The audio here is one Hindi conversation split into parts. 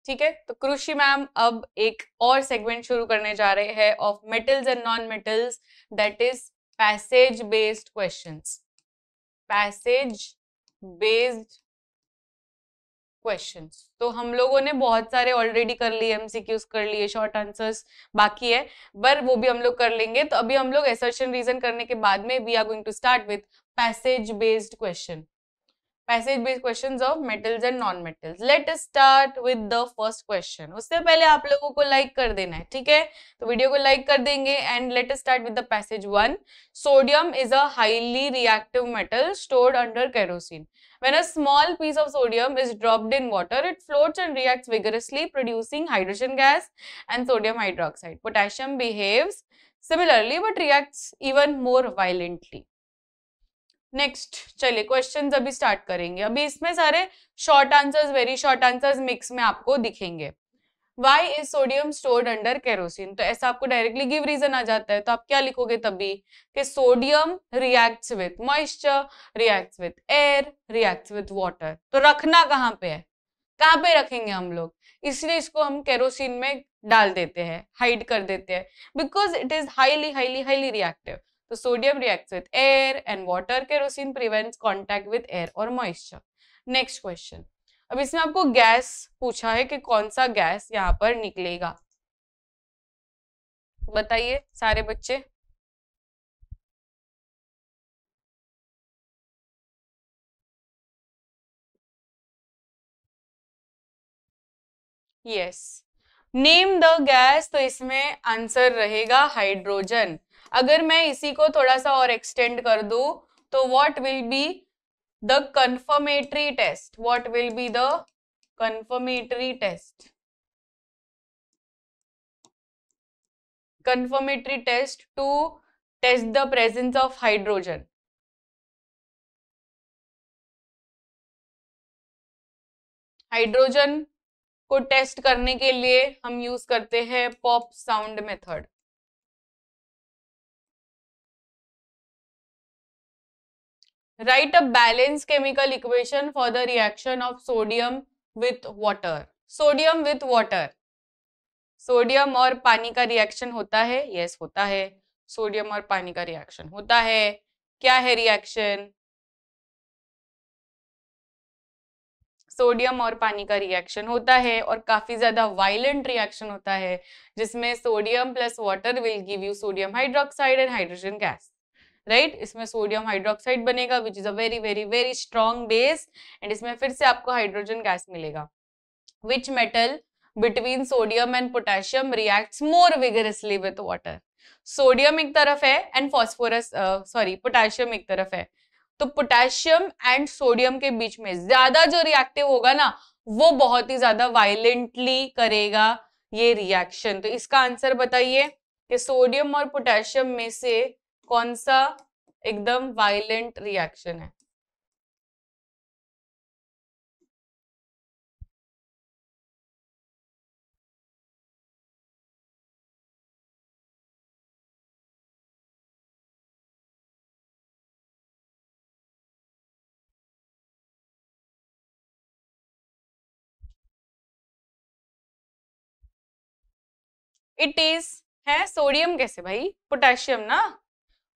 ठीक है, तो कृषि मैम अब एक और सेगमेंट शुरू करने जा रहे हैं of metals and non metals, that is passage based questions. Passage based questions, तो हम लोगों ने बहुत सारे ऑलरेडी कर लिए, एमसीक्यूज कर लिए, शॉर्ट आंसर्स बाकी है, पर वो भी हम लोग कर लेंगे। तो अभी हम लोग असर्शन रीजन करने के बाद में we are going to start with passage based question, passage based questions of metals and non metals. Let us start with the first question. उससे पहले आप लोगों को लाइक कर देना है, ठीक है, तो वीडियो को लाइक कर देंगे। And let us start with the passage 1। Sodium is a highly reactive metal stored under kerosene. When a small piece of sodium is dropped in water, it floats and reacts vigorously, producing hydrogen gas and sodium hydroxide. Potassium behaves similarly but reacts even more violently. Next चलिए क्वेश्चंस अभी स्टार्ट करेंगे। अभी इसमें सारे short answers, very short answers mix में आपको दिखेंगे। Why is sodium stored under kerosene, तो ऐसा आपको डायरेक्टली गिव रीजन आ जाता है, तो आप क्या लिखोगे तभी कि sodium reacts with moisture, reacts with air, reacts with water. तो रखना कहाँ पे है, कहाँ पे रखेंगे हम लोग, इसलिए इसको हम केरोसिन में डाल देते हैं, हाइड कर देते हैं, because it is highly highly highly reactive. तो sodium reacts with air and water, kerosene prevents contact with air और मॉइस्चर। Next question. अब इसमें आपको गैस पूछा है कि कौन सा गैस यहाँ पर निकलेगा, बताइए सारे बच्चे। यस, नेम द गैस, तो इसमें आंसर रहेगा हाइड्रोजन। अगर मैं इसी को थोड़ा सा और एक्सटेंड कर दूं तो what will be the confirmatory test, what will be the confirmatory test, confirmatory test to test the presence of hydrogen। Hydrogen को टेस्ट करने के लिए हम यूज करते हैं pop sound method. Write a balance chemical equation for the reaction of sodium with water. Sodium with water, sodium और पानी का रिएक्शन होता है, यस होता है, सोडियम और पानी का रिएक्शन होता है। क्या है रिएक्शन, सोडियम और पानी का रिएक्शन होता है और काफी ज्यादा वायलेंट रिएक्शन होता है, जिसमें sodium plus water will give you sodium hydroxide and hydrogen gas, right. इसमें सोडियम हाइड्रोक्साइड बनेगा which is a very very very strong base, and इसमें फिर से आपको हाइड्रोजन गैस मिलेगा। Which metal between sodium and potassium reacts more vigorously with water. Sodium एक तरफ है एंड फॉस्फोरस, सॉरी पोटेशियम एक तरफ है, तो पोटेशियम एंड सोडियम के बीच में ज्यादा जो रिएक्टिव होगा ना, वो बहुत ही ज्यादा वायलेंटली करेगा ये रिएक्शन। तो इसका आंसर बताइए कि सोडियम और पोटेशियम में से कौन सा एकदम वायलेंट रिएक्शन है। इट इज, है सोडियम कैसे भाई, पोटेशियम ना,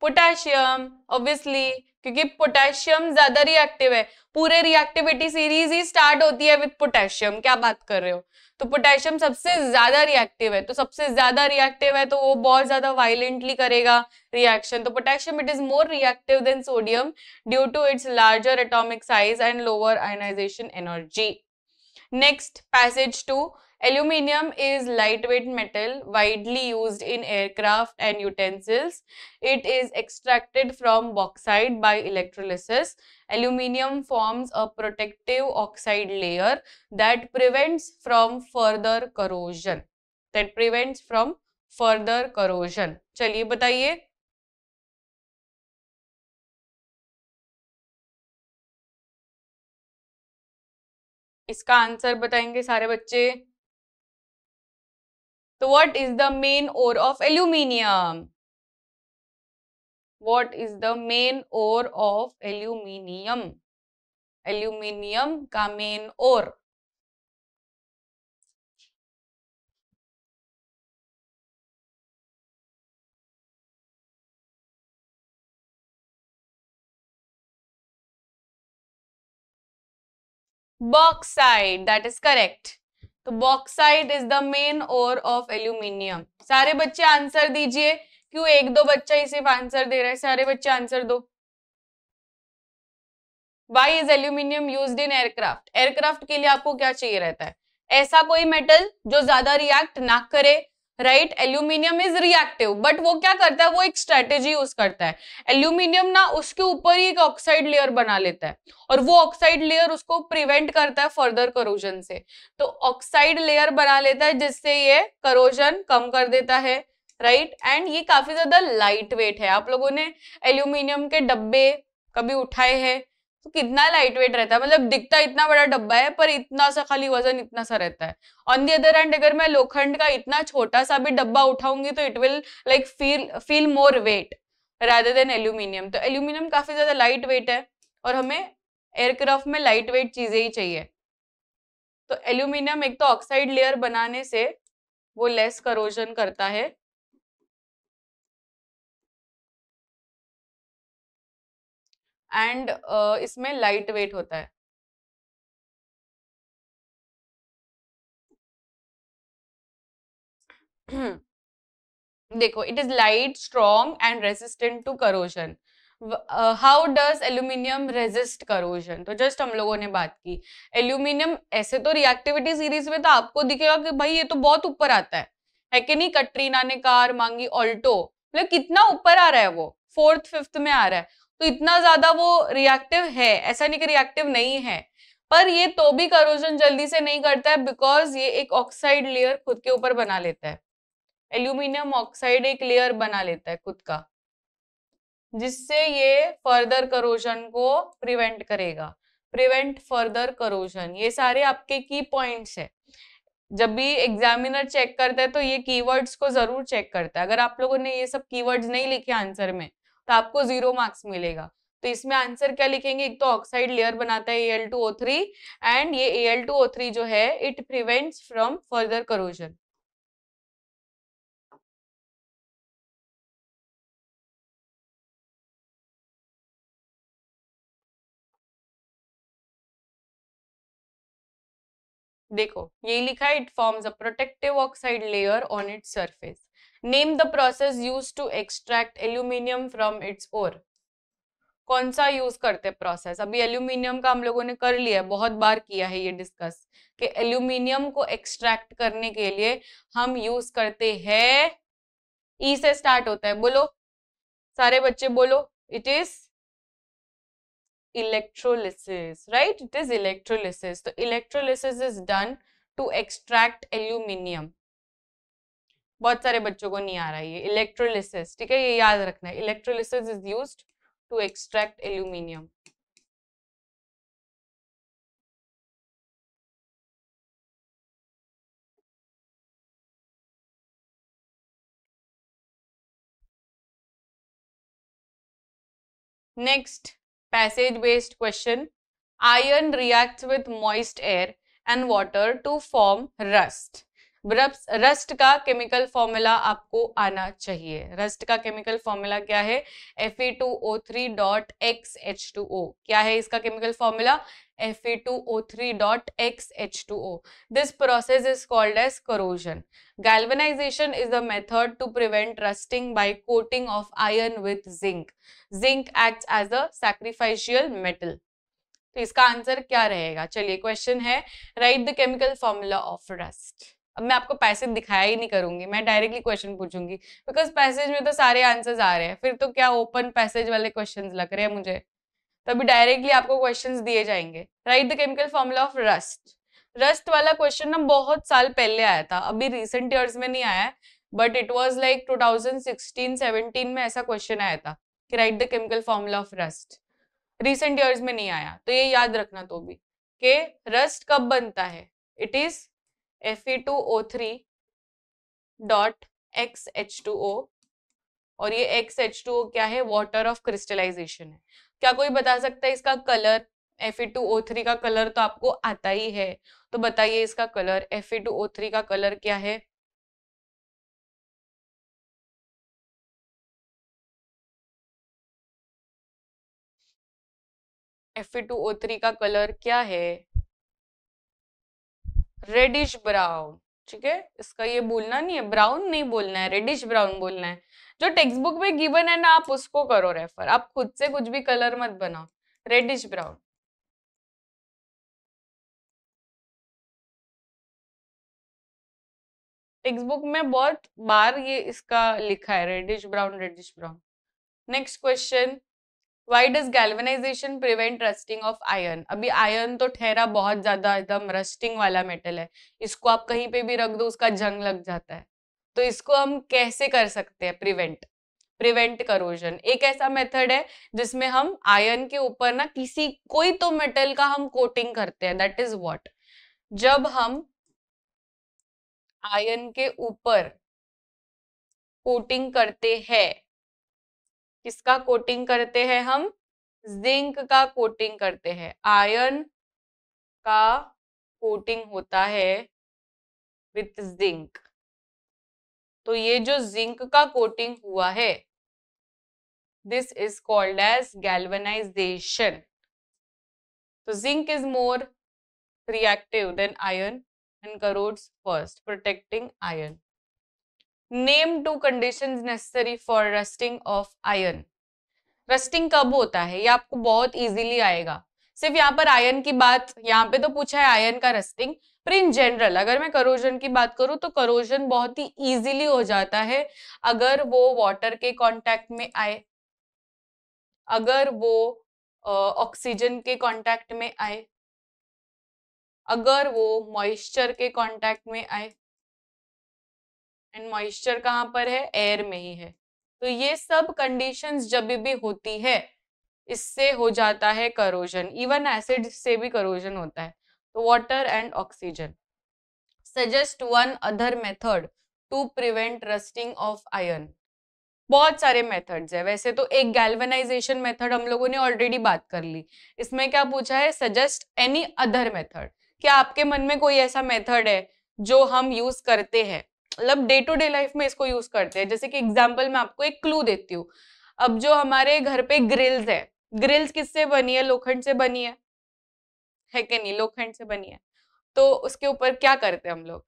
पोटेशियम ऑब्वियसली, क्योंकि पोटेशियम ज्यादा रिएक्टिव है, पूरे रिएक्टिविटी सीरीज ही स्टार्ट होती है विद पोटेशियम, क्या बात कर रहे हो। तो पोटेशियम सबसे ज्यादा रिएक्टिव है, तो सबसे ज्यादा रिएक्टिव है तो वो बहुत ज्यादा वायलेंटली करेगा रिएक्शन। तो potassium it is more reactive than sodium due to its larger atomic size and lower ionisation energy. Next, passage 2. Aluminium is lightweight metal widely used in aircraft and utensils. It is extracted from bauxite by electrolysis. Aluminium forms a protective oxide layer that prevents from further corrosion. That prevents from further corrosion. चलिए बताइए। इसका आंसर बताएंगे सारे बच्चे। तो what is the main ore of aluminium? What is the main ore of aluminium? Aluminium का main ore bauxite, that is correct. तो bauxite is the main ore of aluminium. सारे बच्चे आंसर दीजिए, क्यों एक दो बच्चा ही सिर्फ आंसर दे रहे हैं, सारे बच्चे आंसर दो। Why is aluminium used in aircraft? Aircraft के लिए आपको क्या चाहिए रहता है? ऐसा कोई मेटल जो ज्यादा रिएक्ट ना करे, right? Aluminium is reactive, but वो क्या करता है, वो एक स्ट्रेटेजी यूज करता है। एल्यूमिनियम ना उसके ऊपर ही एक ऑक्साइड लेयर बना लेता है, और वो ऑक्साइड लेयर उसको प्रिवेंट करता है फर्दर करोजन से। तो ऑक्साइड लेयर बना लेता है जिससे ये करोजन कम कर देता है, राइट? एंड ये काफी ज्यादा लाइट वेट है। आप लोगों ने एल्यूमिनियम के डब्बे कभी उठाए हैं? तो कितना लाइट वेट रहता है, मतलब दिखता इतना बड़ा डब्बा है पर इतना सा खाली वजन इतना सा रहता है। ऑन दी अदर हैंड अगर मैं लोखंड का इतना छोटा सा भी डब्बा उठाऊंगी तो it will like feel more weight rather than aluminium. तो एल्यूमिनियम काफी ज्यादा लाइट वेट है, और हमें एयरक्राफ्ट में लाइट वेट चीजें ही चाहिए। तो एल्यूमिनियम एक तो ऑक्साइड लेयर बनाने से वो लेस करोजन करता है, एंड इसमें लाइट वेट होता है। देखो, it is light, strong and resistant to corrosion. How does aluminium resist corrosion? तो जस्ट हम लोगों ने बात की, एल्यूमिनियम ऐसे तो रिएक्टिविटी सीरीज में तो आपको दिखेगा कि भाई ये तो बहुत ऊपर आता है कि नहीं? कटरीना ने कार मांगी ऑल्टो, मतलब कितना ऊपर आ रहा है, वो फोर्थ फिफ्थ में आ रहा है। तो इतना ज्यादा वो रिएक्टिव है, ऐसा नहीं कि रिएक्टिव नहीं है, पर ये तो भी करोजन जल्दी से नहीं करता है, बिकॉज ये एक ऑक्साइड लेयर खुद के ऊपर बना लेता है। एल्यूमिनियम ऑक्साइड एक लेयर बना लेता है खुद का, जिससे ये फर्दर करोजन को प्रिवेंट करेगा। प्रिवेंट फर्दर करोजन, ये सारे आपके की पॉइंट्स है। जब भी एग्जामिनर चेक करता है तो ये कीवर्ड्स को जरूर चेक करता है। अगर आप लोगों ने ये सब कीवर्ड्स नहीं लिखे आंसर में तो आपको 0 मार्क्स मिलेगा। तो इसमें आंसर क्या लिखेंगे? एक तो ऑक्साइड लेयर बनाता है Al2O3, एंड ये Al2O3 जो है it prevents from further corrosion. देखो ये लिखा है, it forms a protective oxide layer on its surface. Name the process used to extract aluminium from its ore. कौन सा यूज करते प्रोसेस? अभी एल्यूमिनियम का हम लोगों ने कर लिया है, बहुत बार किया है ये डिस्कस, कि एल्यूमिनियम को एक्सट्रैक्ट करने के लिए हम यूज करते हैं, ई से स्टार्ट होता है, बोलो सारे बच्चे बोलो। It is electrolysis, right? It is electrolysis. So electrolysis is done to extract aluminium. बहुत सारे बच्चों को नहीं आ रहा है ये इलेक्ट्रोलिसिस, ठीक है? ये याद रखना है, electrolysis is used to extract aluminium. Next, passage based question. Iron reacts with moist air and water to form rust. Rust का केमिकल फॉर्मूला आपको आना चाहिए। रस्ट का केमिकल फॉर्मूला क्या है? Fe2O3.XH2O। क्या है इसका chemical formula? Fe2O3.XH2O। This process is called as corrosion. Galvanization is the method to prevent rusting by coating of iron with zinc. Zinc acts as a sacrificial metal. तो इसका आंसर क्या रहेगा? चलिए क्वेश्चन है, right the chemical formula of rust. अब मैं आपको पैसेज दिखाया ही नहीं करूंगी, मैं डायरेक्टली क्वेश्चन पूछूंगी, बिकॉज पैसेज में तो सारे आंसर्स आ रहे हैं, फिर तो क्या ओपन पैसेज वाले क्वेश्चंस लग रहे हैं मुझे। तभी डायरेक्टली आपको क्वेश्चंस दिए जाएंगे। Right the chemical formula of rust. Rust वाला क्वेश्चन ना बहुत साल पहले आया था, अभी रिसेंट ईयर्स में नहीं आया है, बट इट वाज लाइक 2016-17 में ऐसा क्वेश्चन आया था कि right the chemical formula of rust. Recent years में नहीं आया, तो ये याद रखना तो भी कि रस्ट कब बनता है। इट इज Fe2O3.XH2O, और ये XH2O क्या है? वाटर ऑफ क्रिस्टलाइजेशन है। क्या कोई बता सकता है इसका कलर? Fe2O3 का कलर तो आपको आता ही है, तो बताइए इसका कलर। Fe2O3 का कलर क्या है? Fe2O3 का कलर क्या है? रेडिश ब्राउन, ठीक है, इसका ये बोलना नहीं है, ब्राउन नहीं बोलना है, रेडिश ब्राउन बोलना है। जो टेक्स्ट बुक में गिवन है ना, आप उसको करो रेफर, आप खुद से कुछ भी कलर मत बनाओ। Reddish brown. टेक्स्ट बुक में बहुत बार ये इसका लिखा है, reddish brown, reddish brown. Next question, why does galvanisation prevent rusting of iron? अभी आयरन तो ठहरा बहुत ज्यादा एकदम रस्टिंग वाला मेटल है, इसको आप कहीं पे भी रख दो उसका जंग लग जाता है। तो इसको हम कैसे कर सकते हैं प्रिवेंट करोजन? एक ऐसा मेथड है जिसमें हम आयरन के ऊपर ना किसी कोई तो मेटल का हम कोटिंग करते हैं, दैट इज व्हाट। जब हम आयरन के ऊपर कोटिंग करते हैं, किसका कोटिंग करते हैं हम? जिंक का कोटिंग करते हैं। आयरन का कोटिंग होता है विथ जिंक। तो ये जो जिंक का कोटिंग हुआ है, this is called as galvanisation. तो zinc is more reactive than iron and corrodes first, protecting iron. Name two conditions necessary for rusting of iron. Rusting कब होता है, ये आपको बहुत इजीली आएगा। सिर्फ यहाँ पर आयरन की बात, यहाँ पे तो पूछा है आयरन का रस्टिंग, पर इन जनरल अगर मैं करोजन की बात करूं तो करोजन बहुत ही इजीली हो जाता है अगर वो वाटर के कांटेक्ट में आए, अगर वो ऑक्सीजन के कांटेक्ट में आए, अगर वो मॉइस्चर के कांटेक्ट में आए। एंड मॉइस्चर कहाँ पर है? एयर में ही है। तो ये सब कंडीशंस जब भी होती है, इससे हो जाता है करोजन। इवन एसिड से भी करोजन होता है। तो water and oxygen. Suggest one other method to prevent rusting of iron. बहुत सारे मेथड्स है वैसे तो, एक गैल्वेनाइजेशन मेथड हम लोगों ने ऑलरेडी बात कर ली। इसमें क्या पूछा है? Suggest any other method. क्या आपके मन में कोई ऐसा मेथड है जो हम यूज करते हैं, मतलब डे टू डे लाइफ में इसको यूज करते हैं? जैसे कि एग्जांपल मैं आपको एक क्लू देती हूँ। अब जो हमारे घर पे ग्रिल्स है, ग्रिल्स किससे बनी है? लोखंड से बनी है कि नहीं? लोखंड से बनी है। तो उसके ऊपर क्या करते हैं हम लोग?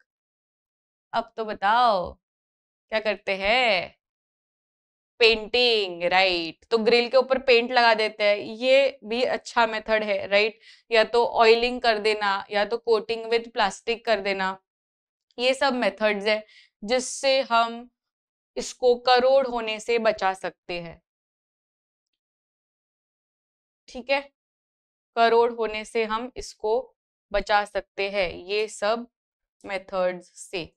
अब तो बताओ क्या करते हैं? Painting, right. तो ग्रिल के ऊपर पेंट लगा देते हैं, ये भी अच्छा मेथड है, राइट। या तो ऑयलिंग कर देना, या तो कोटिंग विद प्लास्टिक कर देना, ये सब मेथड्स है जिससे हम इसको करोड़ होने से बचा सकते हैं। ठीक है, करोड़ होने से हम इसको बचा सकते हैं ये सब मेथड्स से।